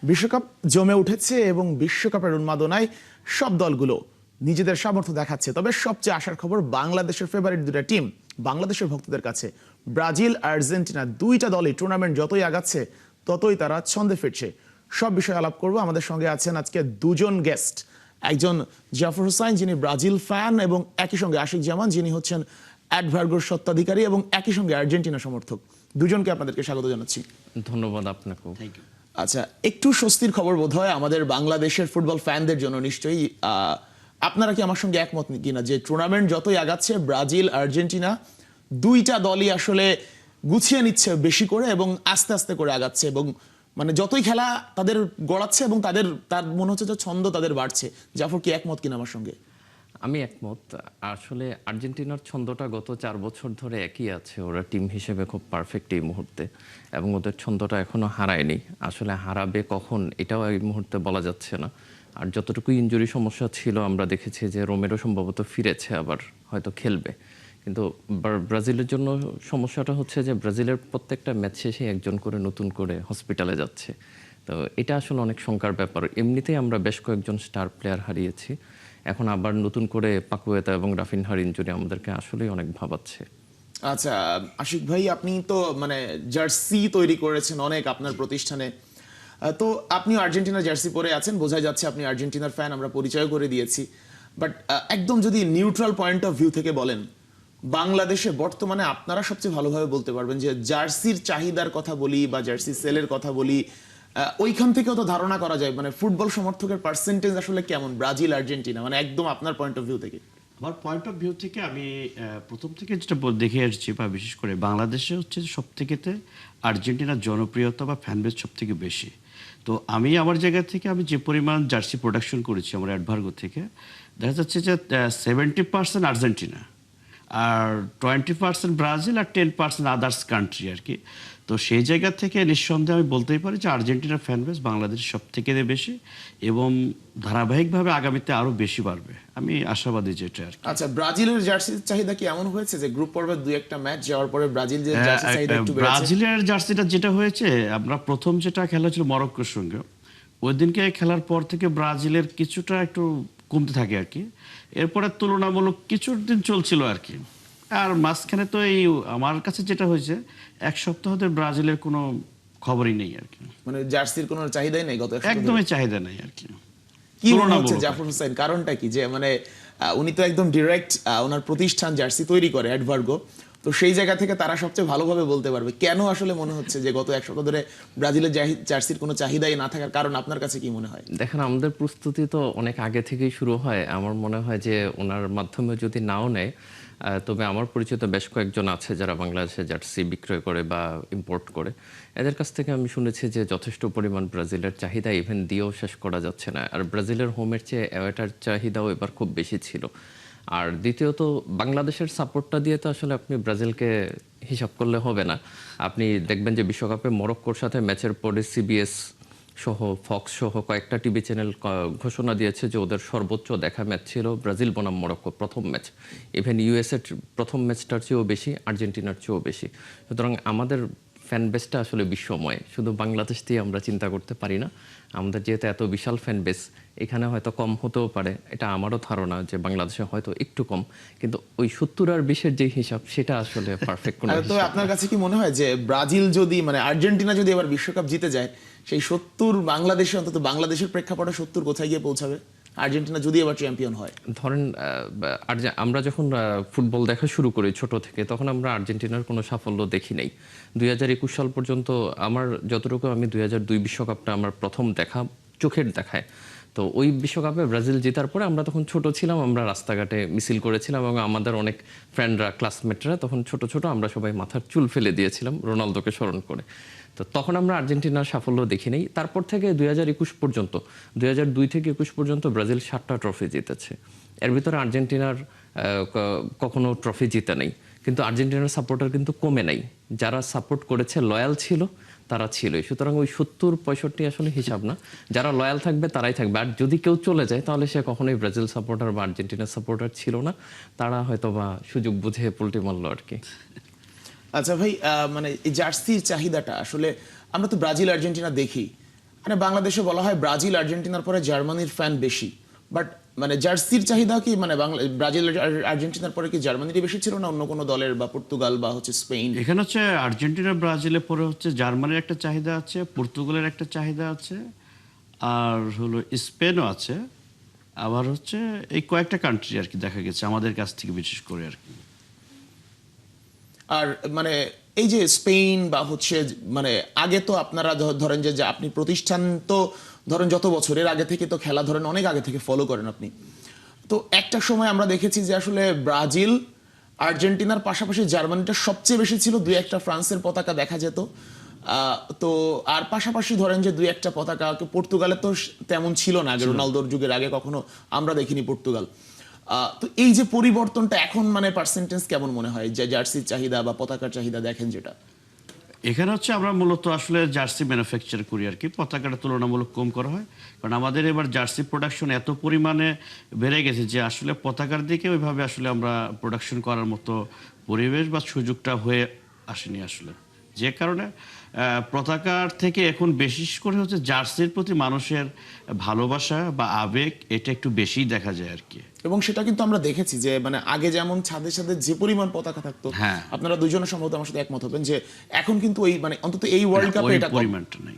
বিশ্বকাপ জমে উঠেছে এবং বিশ্বকাপের উন্মাদনায় সব দলগুলো নিজেদের সামর্থ্য দেখাচ্ছে। তবে সবচেয়ে আশার খবর বাংলাদেশের ফেভারিট দুটো টিম বাংলাদেশের ভক্তদের কাছে, ব্রাজিল আর্জেন্টিনা দুইটা দলই টুর্নামেন্ট যতই আগাচ্ছে ততই তারা ছন্দে ফিরছে। সব বিষয়ে আলাপ করব। আমাদের সঙ্গে আছেন আজকে দুজন গেস্ট, একজন জাফর হোসাইন যিনি ব্রাজিল ফ্যান এবং একই সঙ্গে আশিক জামান যিনি হচ্ছেন অ্যাডভার্গোর স্বত্বাধিকারী এবং একই সঙ্গে আর্জেন্টিনা সমর্থক। দুজনকে আপনাদেরকে স্বাগত জানাচ্ছি। ধন্যবাদ আপনাকে। আচ্ছা, একটু স্বস্তির খবর বোধ হয় আমাদের বাংলাদেশের ফুটবল ফ্যানদের জন্য নিশ্চয়ই। আপনারা কি আমার সঙ্গে একমত কিনা যে টুর্নামেন্ট যতই আগাচ্ছে ব্রাজিল আর্জেন্টিনা দুইটা দলই আসলে গুছিয়ে নিচ্ছে বেশি করে এবং আস্তে আস্তে করে আগাচ্ছে এবং মানে যতই খেলা তাদের গড়াচ্ছে এবং তার মনে হচ্ছে যে ছন্দ তাদের বাড়ছে। জাফর কি একমত কিনা আমার সঙ্গে? আমি একমত। আসলে আর্জেন্টিনার ছন্দটা গত 4 বছর ধরে একই আছে। ওরা টিম হিসেবে খুব পারফেক্ট এই মুহূর্তে এবং ওদের ছন্দটা এখনো হারায়নি। আসলে হারাবে কখন এটাও এই মুহূর্তে বলা যাচ্ছে না। আর যতটুকু ইনজুরি সমস্যা ছিল আমরা দেখেছি যে রোমেরো সম্ভবত ফিরেছে, আবার হয়তো খেলবে। কিন্তু ব্রাজিলের জন্য সমস্যাটা হচ্ছে যে ব্রাজিলের প্রত্যেকটা ম্যাচ শেষে একজন করে নতুন করে হসপিটালে যাচ্ছে। তো এটা আসলে অনেক শঙ্কার ব্যাপার। এমনিতেই আমরা বেশ কয়েকজন স্টার প্লেয়ার হারিয়েছি, এখন আবার নতুন করে পাকুয়েতা এবং রাফিনহার ইনজুরি আমাদেরকে আসলেই অনেক ভাবাচ্ছে। আচ্ছা আশিক ভাই, আপনি তো মানে জার্সি তৈরি করেছেন অনেক আপনার প্রতিষ্ঠানে, তো আপনি আর্জেন্টিনার জার্সি পরে আছেন, বোঝা যাচ্ছে আপনি আর্জেন্টিনার ফ্যান, আমরা পরিচয় করে দিয়েছি। বাট একদম যদি নিউট্রাল পয়েন্ট অফ ভিউ থেকে বলেন, বাংলাদেশে বর্তমানে আপনারা সবচেয়ে ভালোভাবে বলতে পারবেন যে জার্সির চাহিদার কথা বলি বা জার্সি সেলের কথা বলি, ওইখান থেকেও তো ধারণা করা যায় মানে ফুটবল সমর্থকের পার্সেন্টেজ আসলে কেমন ব্রাজিল আর্জেন্টিনা, মানে একদম আপনার পয়েন্ট অফ ভিউ থেকে। আমার পয়েন্ট অফ ভিউ থেকে আমি প্রথম থেকে যেটা দেখে আসছি বা বিশেষ করে বাংলাদেশে হচ্ছে সব থেকেতে আর্জেন্টিনার জনপ্রিয়তা বা ফ্যানবেস সব থেকে বেশি। তো আমি আমার জায়গা থেকে আমি যে পরিমাণ জার্সি প্রোডাকশন করেছি আমার অ্যাডভার্গো থেকে, দেখা যাচ্ছে যে 70% আর্জেন্টিনা আর 20% ব্রাজিল আর 10% আদার্স কান্ট্রি আর কি। তো সেই জায়গা থেকে নিঃসন্দেহে আমি বলতেই পারি যে আর্জেন্টিনার ফ্যানবেস বাংলাদেশের সব থেকে বেশি এবং ধারাবাহিকভাবে আগামীতে আরো বেশি বাড়বে, আমি আশাবাদী যেটা আর কি। আচ্ছা, ব্রাজিলের জার্সির চাহিদা কি এমন হয়েছে যে গ্রুপ পর্বের দুই একটা ম্যাচ যাওয়ার পরে ব্রাজিল যে জার্সি চাহিদা একটু বেড়েছে? ব্রাজিলের জার্সিটা যেটা হয়েছে, আমরা প্রথম যেটা খেলা ছিল মরক্কোর সঙ্গে, ওই দিনকে খেলার পর থেকে ব্রাজিলের কিছুটা একটু কমতে থাকে আর কি। এরপরে তুলনামূলক কিছু দিন চলছিল আর কি। আর মাঝখানে তো এই আমার কাছে যেটা হয়েছে, এক সপ্তাহ ধরে ব্রাজিলের কোনো খবরই নেই আর কি, মানে জার্সির কোনো চাহিদাই নেই গত একদমই চাহিদা নেই আর কি। কি মনে হচ্ছে জাফর হোসেন, কারণটা কি? যে মানে উনি তো একদম ডিরেক্ট ওনার প্রতিষ্ঠান জার্সি তৈরি করে অ্যাডভার্গো, তো সেই জায়গা থেকে তারা সবচেয়ে ভালোভাবে বলতে পারবে কেন আসলে মনে হচ্ছে যে গত এক সপ্তাহ ধরে ব্রাজিলের জার্সির কোনো চাহিদাই না থাকার কারণ আপনার কাছে কি মনে হয়? দেখেন, আমাদের প্রস্তুতি তো অনেক আগে থেকেই শুরু হয়। আমার মনে হয় যে ওনার মাধ্যমে যদি নাও নেয়, তবে আমার পরিচিত বেশ কয়েকজন আছে যারা বাংলাদেশে জার্সি বিক্রয় করে বা ইম্পোর্ট করে। এদের কাছ থেকে আমি শুনেছি যে যথেষ্ট পরিমাণ ব্রাজিলের চাহিদা ইভেন দিয়েও শেষ করা যাচ্ছে না। আর ব্রাজিলের হোমের চেয়ে অ্যাওয়েটার চাহিদাও এবার খুব বেশি ছিল। আর দ্বিতীয়ত বাংলাদেশের সাপোর্টটা দিয়ে তো আসলে আপনি ব্রাজিলকে হিসাব করলে হবে না। আপনি দেখবেন যে বিশ্বকাপে মরক্কোর সাথে ম্যাচের পরে সিবিএস সহ ফক্স সহ কয়েকটা টিভি চ্যানেল ঘোষণা দিয়েছে যে ওদের সর্বোচ্চ দেখা ম্যাচ ছিল ব্রাজিল বনাম মরক্কো প্রথম ম্যাচ। ইভেন ইউএসএর প্রথম ম্যাচটার চেয়েও বেশি, আর্জেন্টিনার চেয়েও বেশি। সুতরাং আমাদের ফ্যান বেসটা আসলে বিশ্বময়, শুধু বাংলাদেশ দিয়ে আমরা চিন্তা করতে পারি না। আমাদের যেহেতু এত বিশাল ফ্যান বেস, এখানে হয়তো কম হতেও পারে, এটা আমারও ধারণা যে বাংলাদেশে হয়তো একটু কম, কিন্তু ওই 70 আর 20-এর যে হিসাব সেটা আসলে পারফেক্ট কোনো হিসাব। তো আপনার কাছে কি মনে হয় যে ব্রাজিল যদি মানে আর্জেন্টিনা যদি এবার বিশ্বকাপ জিতে যায়, সেই 70 বাংলাদেশে অন্তত বাংলাদেশের প্রেক্ষাপটে 70 কোথায় গিয়ে পৌঁছাবে আর্জেন্টিনা যদি এবার চ্যাম্পিয়ন হয়? ধরেন আমরা যখন ফুটবল দেখা শুরু করি ছোট থেকে, তখন আমরা আর্জেন্টিনার কোনো সাফল্য দেখি নাই। 2021 সাল পর্যন্ত আমার যতটুকু, আমি 2002 বিশ্বকাপটা আমার প্রথম দেখা, চোখের দেখায়। তো ওই বিশ্বকাপে ব্রাজিল জেতার পরে আমরা তখন ছোট ছিলাম, আমরা রাস্তাঘাটে মিছিল করেছিলাম এবং আমাদের অনেক ফ্রেন্ডরা, ক্লাসমেটরা তখন ছোট ছোট, আমরা সবাই মাথার চুল ফেলে দিয়েছিলাম রোনালদোকে স্মরণ করে। তো তখন আমরা আর্জেন্টিনার সাফল্য দেখি নাই। তারপর থেকে 2021 পর্যন্ত, 2002 থেকে 21 পর্যন্ত ব্রাজিল 7টা ট্রফি জিতেছে। এর ভিতরে আর্জেন্টিনার কখনো ট্রফি জিতে নেই। কিন্তু আর্জেন্টিনার সাপোর্টার কিন্তু কমে নাই, যারা সাপোর্ট করেছে, লয়াল ছিল, তারা ছিলই। সুতরাং ওই 70-65 আসলে হিসাব না, যারা লয়াল থাকবে তারাই থাকবে। আর যদি কেউ চলে যায় তাহলে সে কখনোই ব্রাজিল সাপোর্টার বা আর্জেন্টিনার সাপোর্টার ছিল না, তারা হয়তো বা সুযোগ বুঝে পোল্টি মারল আর কি। আচ্ছা ভাই, মানে এই জার্সির চাহিদাটা আসলে আমরা তো ব্রাজিল আর্জেন্টিনা দেখি, মানে বাংলাদেশে বলা হয় ব্রাজিল আর্জেন্টিনার পরে জার্মানির ফ্যান বেশি, বাট মানে জার্সির চাহিদা কি মানে ব্রাজিল আর্জেন্টিনার পরে কি জার্মানিরই বেশি ছিল না অন্য কোনো দলের, বা পর্তুগাল বা হচ্ছে স্পেন? এখানে হচ্ছে আর্জেন্টিনা ব্রাজিলের পরে হচ্ছে জার্মানির একটা চাহিদা আছে, পর্তুগালের একটা চাহিদা আছে, আর হলো স্পেনও আছে, আবার হচ্ছে এই কয়েকটা কান্ট্রি আর কি দেখা গেছে আমাদের কাছ থেকে বিশেষ করে আর কি। আর মানে এই যে স্পেন বা হচ্ছে মানে আগে তো আপনারা ধরেন যে আপনি প্রতিষ্ঠান তো ধরেন যত বছরের আগে থেকে তো খেলা ধরেন অনেক আগে থেকে ফলো করেন আপনি, তো একটা সময় আমরা দেখেছি যে আসলে ব্রাজিল আর্জেন্টিনার পাশাপাশি জার্মানিটা সবচেয়ে বেশি ছিল, দুই একটা ফ্রান্সের পতাকা দেখা যেত। তো আর পাশাপাশি ধরেন যে দুই একটা পতাকা পর্তুগালে তো তেমন ছিল না আগে, রোনালদোর যুগের আগে কখনো আমরা দেখিনি পর্তুগাল। তো এই যে পরিবর্তনটা এখন মানে পার্সেন্টেজ কেমন মনে হয় যে জার্সির চাহিদা বা পতাকার চাহিদা দেখেন যেটা? এখানে হচ্ছে আমরা মূলত আসলে জার্সি ম্যানুফ্যাকচার করি আর কি, পতাকাটা তুলনামূলক কম করা হয়, কারণ আমাদের এবার জার্সি প্রোডাকশন এত পরিমাণে বেড়ে গেছে যে আসলে পতাকার দিকে ওইভাবে আসলে আমরা প্রোডাকশন করার মতো পরিবেশ বা সুযোগটা হয়ে আসেনি আসলে, যে কারণে পতাকার থেকে এখন বিশেষ করে হচ্ছে জার্সির প্রতি মানুষের ভালোবাসা বা আবেগ এটা একটু বেশিই দেখা যায় আর কি। এবং সেটা কিন্তু আমরা দেখেছি যে মানে আগে যেমন ছাদে ছাদে যে পরিমাণ পতাকা থাকতো, হ্যাঁ। আপনারা দুজনে সম্ভবত আমার সাথে একমত হবেন যে এখন কিন্তু ওই মানে অন্তত এই ওয়ার্ল্ড কাপে ওই এটা কম। পরিমাণটা নাই,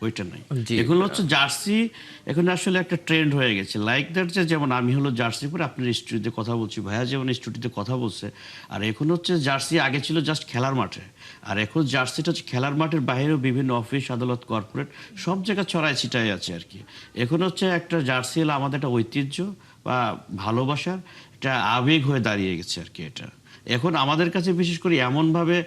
ওইটা নাই। জি। এগুলো হচ্ছে জার্সি এখন আসলে একটা ট্রেন্ড হয়ে গেছে, লাইক দ্যাট, যে যেমন আমি হলো জার্সি পরে আপনার স্টুডিওতে কথা বলছি, ভাইয়া যেমন স্টুডিওতে কথা বলছে, আর এখন হচ্ছে জার্সি আগে ছিল জাস্ট খেলার মাঠে, আর এখন জার্সিটা হচ্ছে খেলার মাঠের বাইরেও বিভিন্ন অফিস আদালত কর্পোরেট সব জায়গায় ছড়ায় ছিটায় আছে আর কি। এখন হচ্ছে একটা জার্সি হলো আমাদের একটা ঐতিহ্য বা ভালোবাসার একটা আবেগ হয়ে দাঁড়িয়ে গেছে আর কি এটা। এখন আমাদের কাছে বিশেষ করে এমনভাবে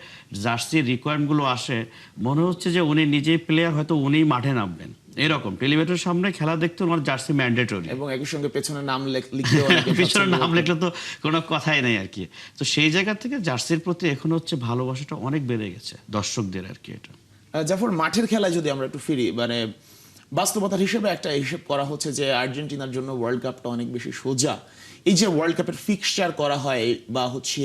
জার্সির রিকোয়ারমেন্টগুলো আসে, মনে হচ্ছে যে উনি নিজেই প্লেয়ার, হয়তো উনিই মাঠে নামবেন এরকম। টেলিভিশনের সামনে খেলা দেখতে ওনার জার্সি ম্যান্ডেটরি, এবং একই সঙ্গে পেছনে নাম লিখলেও অনেকে পিছনে নাম স্বাচ্ছন্দ্য লিখলে তো কোনো কথাই নেই আর কি। তো সেই জায়গা থেকে জার্সির প্রতি এখন হচ্ছে ভালোবাসাটা অনেক বেড়ে গেছে দর্শকদের আর কি এটা। জাফর, মাঠের খেলায় যদি আমরা একটু ফিরি, মানে বাস্তবতার হিসেবে একটা হিসেব করা হচ্ছে যে আর্জেন্টিনার জন্য ওয়ার্ল্ড কাপটা অনেক বেশি সোজা। এই যে ওয়ার্ল্ড কাপের ফিক্সচার করা হয় বা হচ্ছে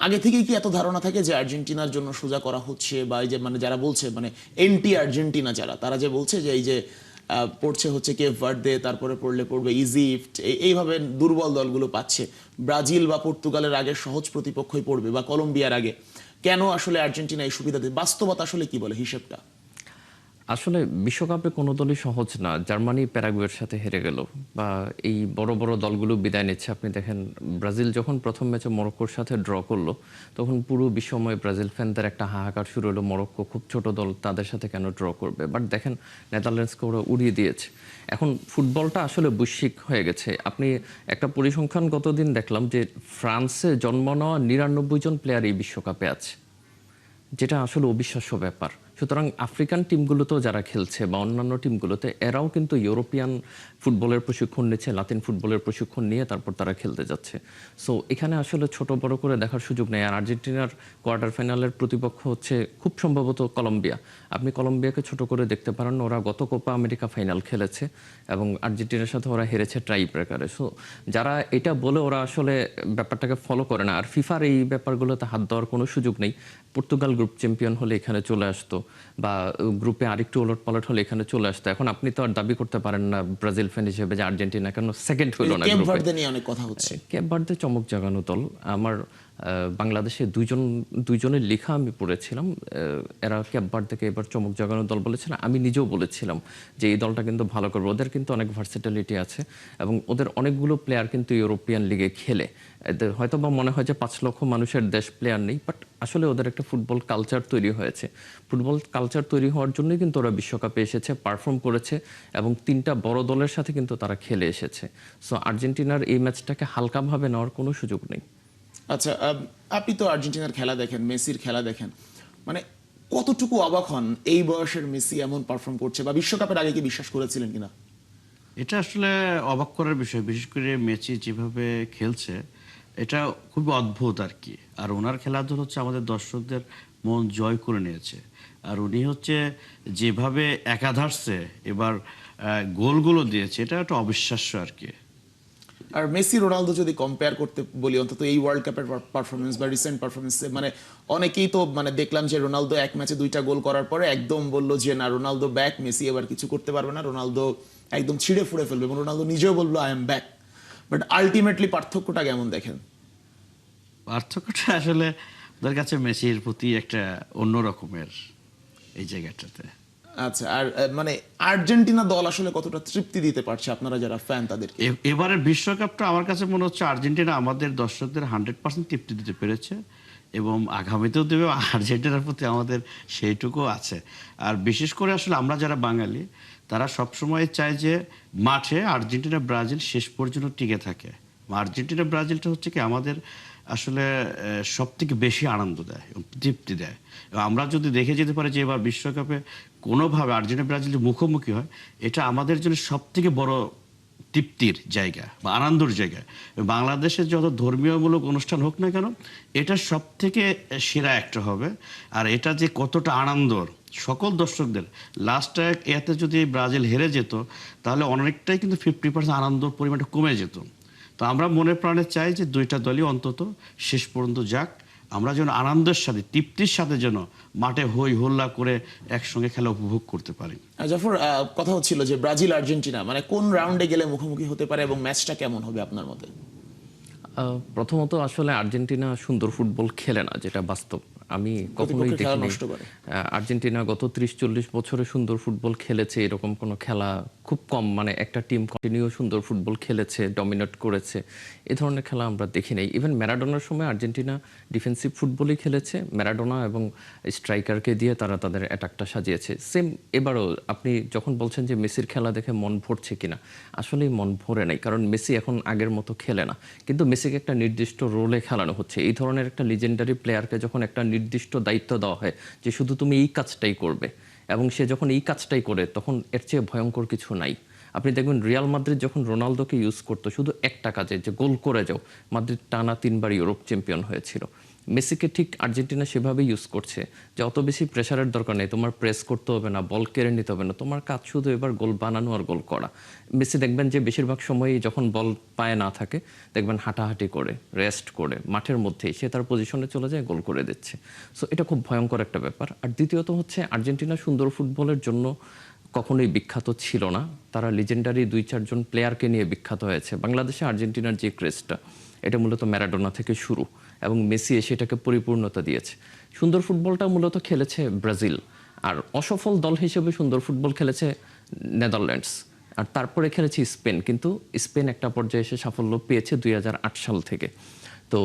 আগে থেকেই কি এত ধারণা থাকে যে আর্জেন্টিনার জন্য সোজা করা হচ্ছে, বা এই যে মানে যারা বলছে মানে এন্টি আর্জেন্টিনা যারা, তারা যে বলছে যে এই যে পড়ছে হচ্ছে কেপ ভার্দে, তারপরে পড়বে ইজিপ্ট, এইভাবে দুর্বল দলগুলো পাচ্ছে, ব্রাজিল বা পর্তুগালের আগে সহজ প্রতিপক্ষই পড়বে বা কলম্বিয়ার আগে, কেন আসলে আর্জেন্টিনা এই সুবিধা দেয়? বাস্তবতা আসলে কি বলে হিসেবটা? আসলে বিশ্বকাপে কোনো দলই সহজ না। জার্মানি প্যারাগুয়ের সাথে হেরে গেল, বা এই বড় বড় দলগুলো বিদায় নিচ্ছে। আপনি দেখেন ব্রাজিল যখন প্রথম ম্যাচে মরক্কোর সাথে ড্র করলো, তখন পুরো বিশ্বময় ব্রাজিল ফ্যানদের একটা হাহাকার শুরু হলো, মরক্কো খুব ছোট দল, তাদের সাথে কেন ড্র করবে। বাট দেখেন নেদারল্যান্ডসকে ওরা উড়িয়ে দিয়েছে। এখন ফুটবলটা আসলে বৈশ্বিক হয়ে গেছে। আপনি একটা পরিসংখ্যান গতদিন দেখলাম যে ফ্রান্সে জন্ম নেওয়া 99 জন প্লেয়ার এই বিশ্বকাপে আছে, যেটা আসলে অবিশ্বাস্য ব্যাপার। সুতরাং আফ্রিকান টিমগুলোতেও যারা খেলছে বা অন্যান্য টিমগুলোতে, এরাও কিন্তু ইউরোপিয়ান ফুটবলের প্রশিক্ষণ নিচ্ছে, লাতিন ফুটবলের প্রশিক্ষণ নিয়ে তারপর তারা খেলতে যাচ্ছে। সো এখানে আসলে ছোট বড় করে দেখার সুযোগ নেই। আর আর্জেন্টিনার কোয়ার্টার ফাইনালের প্রতিপক্ষ হচ্ছে খুব সম্ভবত কলম্বিয়া। আপনি কলম্বিয়াকে ছোট করে দেখতে পারেন, ওরা গত কোপা আমেরিকা ফাইনাল খেলেছে এবং আর্জেন্টিনার সাথে ওরা হেরেছে ট্রাই ব্রেকারে। সো যারা এটা বলে ওরা আসলে ব্যাপারটাকে ফলো করে না। আর ফিফার এই ব্যাপারগুলোতে হাত দেওয়ার কোনো সুযোগ নেই। পর্তুগাল গ্রুপ চ্যাম্পিয়ন হলে এখানে চলে আসতো, বা গ্রুপে আরেকটু ওলট পালট হলে এখানে চলে আসতো। এখন আপনি তো আর দাবি করতে পারেন না ব্রাজিল ফ্যান হিসেবে যে আর্জেন্টিনা কেন সেকেন্ড হলো না কেপ গ্রুপে। ভার্দে নিয়ে অনেক কথা হচ্ছে। কেপ ভার্দে চমক জাগানো দল। আমার বাংলাদেশে দুইজনের লেখা আমি পড়েছিলাম, এরা কেপ ভার্দেকে এবার চমক জাগানো দল বলেছেন। আমি নিজেও বলেছিলাম যে এই দলটা কিন্তু ভালো করবে, ওদের কিন্তু অনেক ভার্সেটিলিটি আছে এবং ওদের অনেকগুলো প্লেয়ার কিন্তু ইউরোপিয়ান লিগে খেলে। হয়তো বা মনে হয় যে 5 লক্ষ মানুষের দেশ প্লেয়ার নেই, বাট আসলে ওদের একটা ফুটবল কালচার তৈরি হয়েছে। ফুটবল কালচার তৈরি হওয়ার জন্যই কিন্তু ওরা বিশ্বকাপে এসেছে, পারফর্ম করেছে এবং 3টা বড় দলের সাথে কিন্তু তারা খেলে এসেছে। সো আর্জেন্টিনার এই ম্যাচটাকে হালকাভাবে নেওয়ার কোনো সুযোগ নেই। আচ্ছা, আপনি তো আর্জেন্টিনার খেলা দেখেন, মেসির খেলা দেখেন, মানে কতটুকু অবাক হন এই বয়সের মেসি এমন পারফর্ম করছে, বা বিশ্বকাপের আগে কি বিশ্বাস করেছিলেন কিনা? এটা আসলে অবাক করার বিষয়, বিশেষ করে মেসি যেভাবে খেলছে এটা খুবই অদ্ভুত আর কি। আর ওনার খেলাধুলা হচ্ছে আমাদের দর্শকদের মন জয় করে নিয়েছে। আর উনি হচ্ছে যেভাবে একাধারছে এবার গোলগুলো দিয়েছে, এটা একটা অবিশ্বাস্য আর কি। আর মেসি রোনালদো যদি কম্পেয়ার করতে বলি, অন্তত এই ওয়ার্ল্ড কাপের পারফরমেন্স বা রিসেন্ট পারফরমেন্সে, মানে অনেকেই তো মানে দেখলাম যে রোনালদো এক ম্যাচে 2টা গোল করার পরে একদম বললো যে না, রোনালদো ব্যাক, মেসি এবার কিছু করতে পারবে না, রোনালদো একদম ছিঁড়ে ফুড়ে ফেলবে, এবং রোনালদো নিজেও বললো I am back. But ultimately পার্থক্যটা কেমন দেখেন? পার্থক্যটা আসলে ওদের কাছে মেসির প্রতি একটা অন্য রকমের এই জায়গাটাতে। আচ্ছা, আর মানে আর্জেন্টিনা দল আসলে কতটা তৃপ্তি দিতে পারছে আপনারা যারা ফ্যান তাদেরকে? এবারের বিশ্বকাপটা আমার কাছে মনে হচ্ছে আর্জেন্টিনা আমাদের দর্শকদের 100% তৃপ্তি দিতে পেরেছে, এবং আগামীতেও দেবে। আর্জেন্টিনার প্রতি আমাদের সেইটুকু আছে। আর বিশেষ করে আসলে আমরা যারা বাঙালি, তারা সবসময় চায় যে মাঠে আর্জেন্টিনা ব্রাজিল শেষ পর্যন্ত টিকে থাকে। আর্জেন্টিনা ব্রাজিলটা হচ্ছে কি আমাদের আসলে সব থেকে বেশি আনন্দ দেয় এবং তৃপ্তি দেয়। এবং আমরা যদি দেখে যেতে পারি যে এবার বিশ্বকাপে কোনোভাবে আর্জেন্টিনা ব্রাজিল মুখোমুখি হয়, এটা আমাদের জন্য সব থেকে বড় তৃপ্তির জায়গা বা আনন্দের জায়গা। বাংলাদেশের যত ধর্মীয়মূলক অনুষ্ঠান হোক না কেন, এটা সব থেকে সেরা একটা হবে। আর এটা যে কতটা আনন্দর সকল দর্শকদের, লাস্টে এতে যদি ব্রাজিল হেরে যেত, তাহলে অনেকটাই কিন্তু 50% আনন্দর পরিমাণটা কমে যেত। তো আমরা মনে প্রাণে চাই যে দুইটা দলই অন্তত শেষ পর্যন্ত যাক, আমরা যেন আনন্দের সাথে তৃপ্তির সাথে যেন মাঠে হই হল্লা করে একসঙ্গে খেলা উপভোগ করতে পারি। জাফর, কথা হচ্ছিল যে ব্রাজিল আর্জেন্টিনা মানে কোন রাউন্ডে গেলে মুখোমুখি হতে পারে এবং ম্যাচটা কেমন হবে আপনার মতে? প্রথমত আসলে আর্জেন্টিনা সুন্দর ফুটবল খেলে না, যেটা বাস্তব। আমি কখনোই প্রতিপক্ষের খেলা দেখিনি নষ্ট করে। আর্জেন্টিনা গত 30-40 বছরে সুন্দর ফুটবল খেলেছে এরকম কোনো খেলা খুব কম, মানে একটা টিম কন্টিনিউ সুন্দর ফুটবল খেলেছে, ডমিনেট করেছে, এই ধরনের খেলা আমরা দেখি নাই। ইভেন ম্যারাডোনার সময় আর্জেন্টিনা ডিফেন্সিভ ফুটবলই খেলেছে, ম্যারাডোনা এবং স্ট্রাইকারকে দিয়ে তারা তাদের অ্যাটাকটা সাজিয়েছে। সেম এবারও আপনি যখন বলছেন যে মেসির খেলা দেখে মন ভরছে কিনা, আসলেই মন ভরে নাই, কারণ মেসি এখন আগের মতো খেলে না। কিন্তু মেসিকে একটা নির্দিষ্ট রোলে খেলানো হচ্ছে। এই ধরনের একটা লিজেন্ডারি প্লেয়ারকে যখন একটা নির্দিষ্ট দায়িত্ব দেওয়া হয় যে শুধু তুমি এই কাজটাই করবে, এবং সে যখন এই কাজটাই করে, তখন এর চেয়ে ভয়ঙ্কর কিছু নাই। আপনি দেখবেন রিয়াল মাদ্রিদ যখন রোনালদোকে ইউজ করতো শুধু একটা কাজে, যে গোল করে যাও, মাদ্রিদ টানা 3বার ইউরোপ চ্যাম্পিয়ন হয়েছিল। মেসিকে ঠিক আর্জেন্টিনা সেভাবেই ইউজ করছে, যে অত বেশি প্রেশারের দরকার নেই, তোমার প্রেস করতে হবে না, বল কেড়ে নিতে হবে না, তোমার কাজ শুধু এবার গোল বানানো আর গোল করা। মেসি দেখবেন যে বেশিরভাগ সময়ই যখন বল পায়ে না থাকে, দেখবেন হাঁটাহাঁটি করে, রেস্ট করে, মাঠের মধ্যেই সে তার পজিশনে চলে যায়, গোল করে দিচ্ছে। সো এটা খুব ভয়ঙ্কর একটা ব্যাপার। আর দ্বিতীয়ত হচ্ছে আর্জেন্টিনা সুন্দর ফুটবলের জন্য কখনোই বিখ্যাত ছিল না, তারা লিজেন্ডারি 2-4 জন প্লেয়ারকে নিয়ে বিখ্যাত হয়েছে। বাংলাদেশে আর্জেন্টিনার যে ক্রেজটা, এটা মূলত ম্যারাডোনা থেকে শুরু, এবং মেসি এসে এটাকে পরিপূর্ণতা দিয়েছে। সুন্দর ফুটবলটা মূলত খেলেছে ব্রাজিল, আর অসফল দল হিসেবে সুন্দর ফুটবল খেলেছে নেদারল্যান্ডস, আর তারপরে খেলেছে স্পেন। কিন্তু স্পেন একটা পর্যায়ে এসে সাফল্য পেয়েছে 2008 সাল থেকে। তো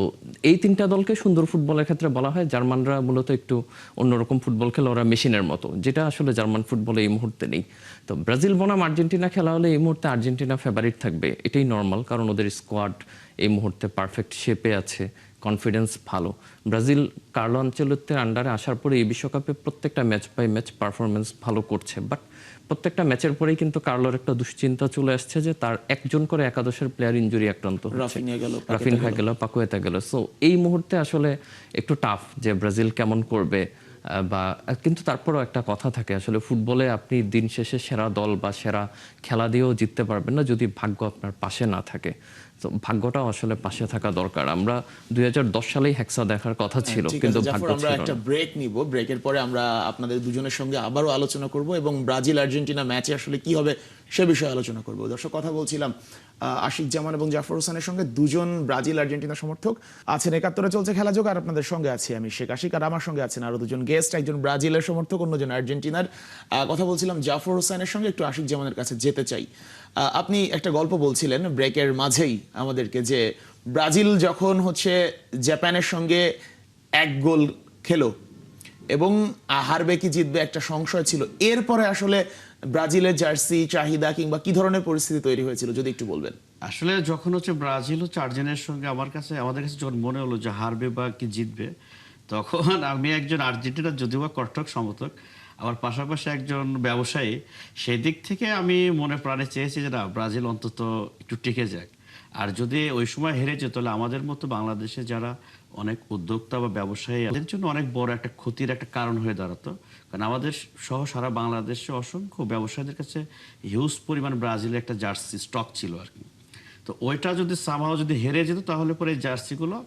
এই 3টা দলকে সুন্দর ফুটবলের ক্ষেত্রে বলা হয়। জার্মানরা মূলত একটু অন্যরকম ফুটবল খেলে, ওরা মেশিনের মতো, যেটা আসলে জার্মান ফুটবলে এই মুহূর্তে নেই। তো ব্রাজিল বনাম আর্জেন্টিনা খেলা হলে এই মুহূর্তে আর্জেন্টিনা ফেভারিট থাকবে, এটাই নর্মাল, কারণ ওদের স্কোয়াড এই মুহূর্তে পারফেক্ট শেপে আছে, কনফিডেন্স ভালো। ব্রাজিল কার্লো আনচেলত্তির আন্ডারে আসার পরে এই বিশ্বকাপে প্রত্যেকটা ম্যাচ বাই ম্যাচ পারফরমেন্স ভালো করছে, বাট প্রত্যেকটা ম্যাচের পরেই কিন্তু কার্লোর একটা দুশ্চিন্তা চলে আসছে যে তার একজন করে একাদশের প্লেয়ার ইনজুরি আক্রান্ত হচ্ছে, রাফিনহা গেল, পাকুয়েতা গেল। সো এই মুহূর্তে আসলে একটু টাফ যে ব্রাজিল কেমন করবে। বা কিন্তু তারপরেও একটা কথা থাকে, আসলে ফুটবলে আপনি দিন শেষে সেরা দল বা সেরা খেলা দিয়েও জিততে পারবেন না যদি ভাগ্য আপনার পাশে না থাকে। তো ভাগ্যটাও আসলে পাশে থাকা দরকার। আমরা 2010 সালেই হেক্সা দেখার কথা ছিল, কিন্তু ভাগ্য আমরা ছিল একটা না। ব্রেক নিব, ব্রেকের পরে আমরা আপনাদের দুজনের সঙ্গে আবারও আলোচনা করব এবং ব্রাজিল আর্জেন্টিনা ম্যাচে আসলে কি হবে সে বিষয়ে আলোচনা করব। দর্শক, কথা বলছিলাম আশিক জামান এবং জাফর হোসেনের সঙ্গে, দুজন ব্রাজিল আর্জেন্টিনা সমর্থক আছেন। 71-এ চলছে খেলাযোগ, আর আপনাদের সঙ্গে আছি আমি শেখ আশিক, আর আমার সঙ্গে আছেন আরো দুজন গেস্ট, একজন ব্রাজিলের সমর্থক, অন্যজন আর্জেন্টিনার। কথা বলছিলাম জাফর হোসেনের সঙ্গে, একটু আশিক জামানের কাছে যেতে চাই। আপনি একটা গল্প বলছিলেন ব্রেকের মাঝেই আমাদেরকে, যে ব্রাজিল যখন হচ্ছে জাপানের সঙ্গে 1 গোল খেলো এবং হারবে কি জিতবে একটা সংশয় ছিল, এরপরে আসলে ব্রাজিলের জার্সি চাহিদা কিংবা কি ধরনের পরিস্থিতি তৈরি হয়েছিল যদি একটু বলবেন। আসলে যখন হচ্ছে ব্রাজিল হচ্ছে আর্জেন্টিনার সঙ্গে আমাদের কাছে যখন মনে হলো যে হারবে বা কি জিতবে, তখন আমি একজন আর্জেন্টিনার যদিও বা কট্টর সমর্থক, আবার পাশাপাশি একজন ব্যবসায়ী, সেই দিক থেকে আমি মনে প্রাণে চেয়েছি যে না, ব্রাজিল অন্তত একটু টিকে যাক। আর যদি ওই সময় হেরে যেত, তাহলে আমাদের মতো বাংলাদেশে যারা অনেক উদ্যোক্তা বা ব্যবসায়ী, এদের জন্য অনেক বড় একটা ক্ষতির একটা কারণ হয়ে দাঁড়াতো। কারণ আমাদের সহ সারা বাংলাদেশে অসংখ্য ব্যবসায়ীদের কাছে হিউজ পরিমাণ ব্রাজিলের একটা জার্সি স্টক ছিল আর কি। তো ওইটা যদি সামহাও যদি হেরে যেত তাহলে পরে এই জার্সিগুলো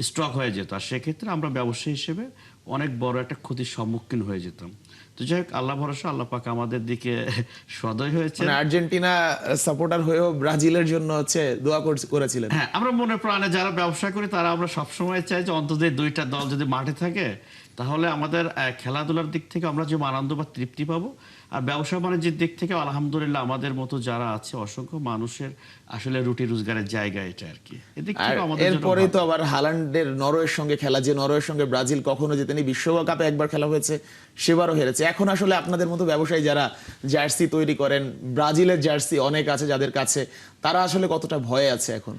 স্টক হয়ে যেত, আর সেক্ষেত্রে আমরা ব্যবসায়ী হিসেবে অনেক বড় একটা ক্ষতির সম্মুখীন হয়ে যেতাম। তো যাই হোক, আল্লাহ ভরসা, আল্লাহ পাক আমাদের দিকে সদয় হয়েছে। মানে আর্জেন্টিনা সাপোর্টার হয়েও ব্রাজিলের জন্য হচ্ছে দোয়া করেছিলেন। হ্যাঁ, আমরা মনে প্রাণে যারা ব্যবসা করি তারা আমরা সবসময় চাই যে অন্তত এই দুইটা দল যদি মাঠে থাকে তাহলে আমাদের খেলাধুলার দিক থেকে আমরা যে আনন্দ বা তৃপ্তি পাবো, আর ব্যবসা বাণিজ্যের দিক থেকে আলহামদুলিল্লাহ আমাদের মতো যারা আছে অসংখ্য মানুষের আসলে রুটি রোজগারের জায়গা এটা আর কি। এদিক আর থেকে আমাদের জন্য এরপরেই ভালো। তো আবার হালান্ডের নরওয়ের সঙ্গে খেলা, যে নরওয়ের সঙ্গে ব্রাজিল কখনো জেতেনি, বিশ্বকাপে একবার খেলা হয়েছে সেবারও হেরেছে। এখন আসলে আপনাদের মতো ব্যবসায়ী যারা জার্সি তৈরি করেন, ব্রাজিলের জার্সি অনেক আছে যাদের কাছে, তারা আসলে কতটা ভয়ে আছে এখন?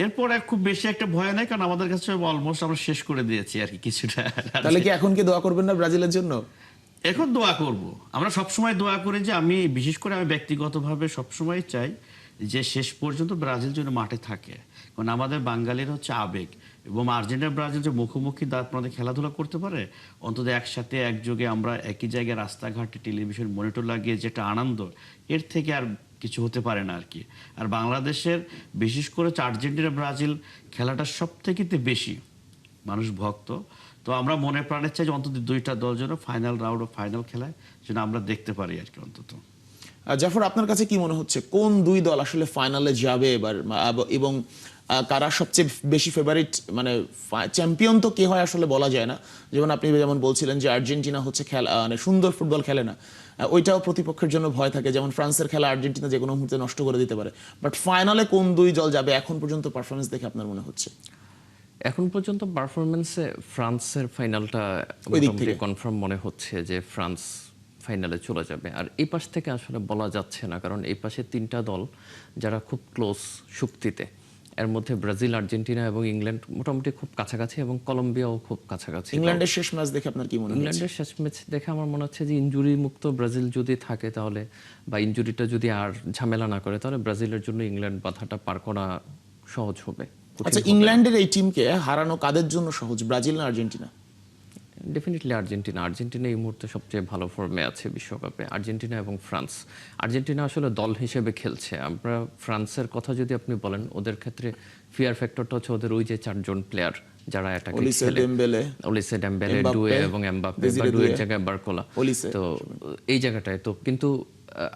এরপর আর খুব বেশি একটা ভয় নাই, কারণ আমাদের কাছে অলমোস্ট আমরা শেষ করে দিয়েছি আর কি কিছুটা। তাহলে কি এখন কি দোয়া করবেন না ব্রাজিলের জন্য? এখন দোয়া করব, আমরা সবসময় দোয়া করি যে আমি বিশেষ করে আমি ব্যক্তিগতভাবে সবসময় চাই যে শেষ পর্যন্ত ব্রাজিল যেন মাঠে থাকে, কারণ আমাদের বাঙালির হচ্ছে আবেগ, এবং আর্জেন্টিনা ব্রাজিল যে মুখোমুখি আপনাদের খেলাধুলা করতে পারে অন্তত একসাথে একযোগে আমরা একই জায়গায় রাস্তাঘাটে টেলিভিশন মনিটর লাগিয়ে যেটা আনন্দ, এর থেকে আর কিছু হতে পারে না আর কি। আর বাংলাদেশের বিশেষ করে হচ্ছে আর্জেন্টিনা ব্রাজিল খেলাটা সব থেকে বেশি মানুষ ভক্ত। তো আমরা মনে প্রাণে চাই যে অন্তত দুইটা দল যেন ফাইনাল রাউন্ড ও ফাইনাল খেলায় যেন আমরা দেখতে পারি আর কি অন্তত। জাফর, আপনার কাছে কি মনে হচ্ছে কোন দুই দল আসলে ফাইনালে যাবে এবার, এবং কারা সবচেয়ে বেশি ফেভারিট? মানে চ্যাম্পিয়ন তো কে হয় আসলে বলা যায় না, যেমন আপনি যেমন বলছিলেন যে আর্জেন্টিনা হচ্ছে খেলা মানে সুন্দর ফুটবল খেলে না, ওইটাও প্রতিপক্ষের জন্য ভয় থাকে, যেমন ফ্রান্সের খেলা আর্জেন্টিনা যে কোনো মুহূর্তে নষ্ট করে দিতে পারে। বাট ফাইনালে কোন দুই দল যাবে এখন পর্যন্ত পারফরমেন্স দেখে আপনার মনে হচ্ছে? এখন পর্যন্ত পারফরমেন্সে ফ্রান্সের ফাইনালটা ওই দিক মোটামুটি থেকে কনফার্ম মনে হচ্ছে যে ফ্রান্স ফাইনালে চলে যাবে। আর এই পাশ থেকে আসলে বলা যাচ্ছে না, কারণ এই পাশে তিনটা দল যারা খুব ক্লোজ শক্তিতে, এর মধ্যে ব্রাজিল, আর্জেন্টিনা এবং ইংল্যান্ড মোটামুটি খুব কাছাকাছি, এবং কলম্বিয়াও খুব কাছাকাছি। ইংল্যান্ডের শেষ ম্যাচ দেখে আপনার কি মনে হচ্ছে? ইংল্যান্ডের শেষ ম্যাচ দেখে আমার মনে হচ্ছে যে ইনজুরি মুক্ত ব্রাজিল যদি থাকে তাহলে, বা ইনজুরিটা যদি আর ঝামেলা না করে, তাহলে ব্রাজিলের জন্য ইংল্যান্ড বাধাটা পার করা সহজ হবে। আচ্ছা, ইংল্যান্ডের এই টিমকে হারানো কাদের জন্য সহজ, ব্রাজিল না আর্জেন্টিনা? Definitely Argentina. আর্জেন্টিনা এই মুহূর্তে সবচেয়ে ভালো ফর্মে আছে বিশ্বকাপে, আর্জেন্টিনা এবং ফ্রান্স। আর্জেন্টিনা আসলে দল হিসেবে খেলছে। আমরা ফ্রান্সের কথা যদি আপনি বলেন, ওদের ক্ষেত্রে ফিয়ার ফ্যাক্টরটা হচ্ছে ওদের ওই যে চারজন প্লেয়ার যারা অ্যাটাকে খেলে, ওলিসে ডেম্বেলে, ডুয়ে এবং এমবাপ্পে, বা ডুয়ের জায়গায় বার্কোলা। তো এই জায়গাটায় তো কিন্তু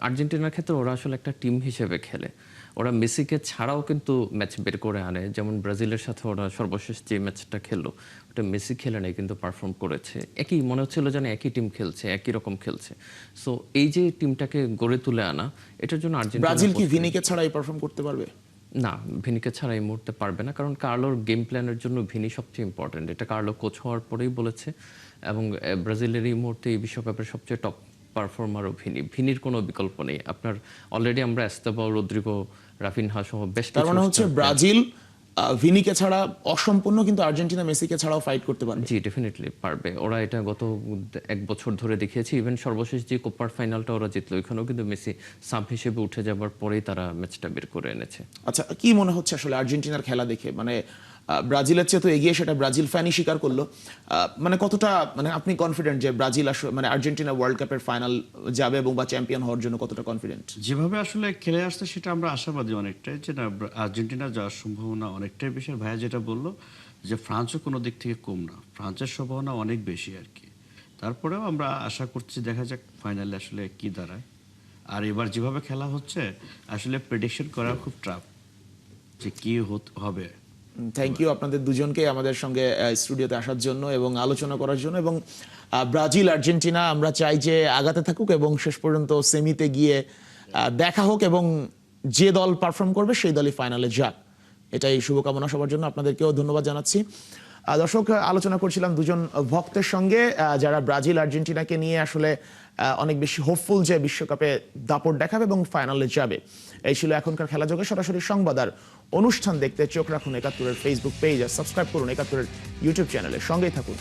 আর্জেন্টিনার ক্ষেত্রে ওরা আসলে একটা টিম হিসেবে খেলে। ওরা মেসিকে ছাড়াও কিন্তু ম্যাচ বের করে আনে, যেমন ব্রাজিলের সাথে ওরা সর্বশেষ যে ম্যাচটা খেললো ওটা মেসি খেলে নাই, কিন্তু পারফর্ম করেছে। একই মনে হচ্ছিল যেন একই টিম খেলছে, একই রকম খেলছে। সো এই যে টিমটাকে গড়ে তুলে আনা, এটার জন্য আর্জেন্টিনা ব্রাজিল কি ভিনিকে ছাড়াই পারফর্ম করতে পারবে? না, ভিনিকে ছাড়া এই মুহূর্তে পারবে না, কারণ কার্লোর গেম প্ল্যানের জন্য ভিনি সবচেয়ে ইম্পর্টেন্ট। এটা কার্লো কোচ হওয়ার পরেই বলেছে, এবং ব্রাজিলের এই মুহূর্তে এই বিশ্বকাপের সবচেয়ে টপ পারফর্মারও ভিনির কোনো বিকল্প নেই। আপনার অলরেডি আমরা এস্তেবাও, রদ্রিগো, রাফিনহা সহ বেশ কিছু, তার মানে হচ্ছে ব্রাজিল ভিনিকে ছাড়া অসম্পূর্ণ, কিন্তু আর্জেন্টিনা মেসিকে ছাড়াও ফাইট করতে পারবে। জি, ডেফিনেটলি পারবে। ওরা এটা গত এক বছর ধরে দেখিয়েছে। ইভেন সর্বশেষ যে কোপার ফাইনালটা ওরা জিতলো, ওইখানেও কিন্তু মেসি সাব হিসেবে উঠে যাবার পরেই তারা ম্যাচটা বের করে এনেছে। আচ্ছা, কি মনে হচ্ছে আসলে আর্জেন্টিনার খেলা দেখে? মানে ব্রাজিলের চেয়ে তো এগিয়ে, সেটা ব্রাজিল ফ্যানই স্বীকার করলো। মানে কতটা, মানে আপনি কনফিডেন্ট যে ব্রাজিল আসলে মানে আর্জেন্টিনা ওয়ার্ল্ড কাপের ফাইনাল যাবে এবং বা চ্যাম্পিয়ন হওয়ার জন্য কতটা কনফিডেন্ট? যেভাবে আসলে খেলে আসছে সেটা আমরা আশাবাদী অনেকটাই, যে না আর্জেন্টিনা যাওয়ার সম্ভাবনা অনেকটাই বেশি। ভাইয়া যেটা বললো যে ফ্রান্সও কোনো দিক থেকে কম না, ফ্রান্সের সম্ভাবনা অনেক বেশি আর কি। তারপরেও আমরা আশা করছি দেখা যাক ফাইনালে আসলে কি দাঁড়ায়। আর এবার যেভাবে খেলা হচ্ছে আসলে প্রেডিকশন করা খুব টাফ যে কি হবে। থ্যাংক ইউ আপনাদের দুজনকে আমাদের সঙ্গে স্টুডিওতে আসার জন্য এবং আলোচনা করার জন্য। এবং ব্রাজিল আর্জেন্টিনা আমরা চাই যে আগাতে থাকুক এবং শেষ পর্যন্ত সেমিতে গিয়ে দেখা হোক, এবং যে দল পারফর্ম করবে সেই দলই ফাইনালে যাক, এটাই শুভকামনা সবার জন্য। আপনাদেরকেও ধন্যবাদ জানাচ্ছি। দর্শক, আলোচনা করছিলাম দুজন ভক্তের সঙ্গে যারা ব্রাজিল আর্জেন্টিনাকে নিয়ে আসলে অনেক বেশি হোপফুল যে বিশ্বকাপে দাপট দেখাবে এবং ফাইনালে যাবে। এই ছিল এখনকার খেলা জগতে সরাসরি সংবাদ আর অনুষ্ঠান দেখতে চোখ রাখুন ৭১-এর ফেসবুক পেজ, আর সাবস্ক্রাইব করুন ৭১-এর ইউটিউব চ্যানেলে। সঙ্গেই থাকুন।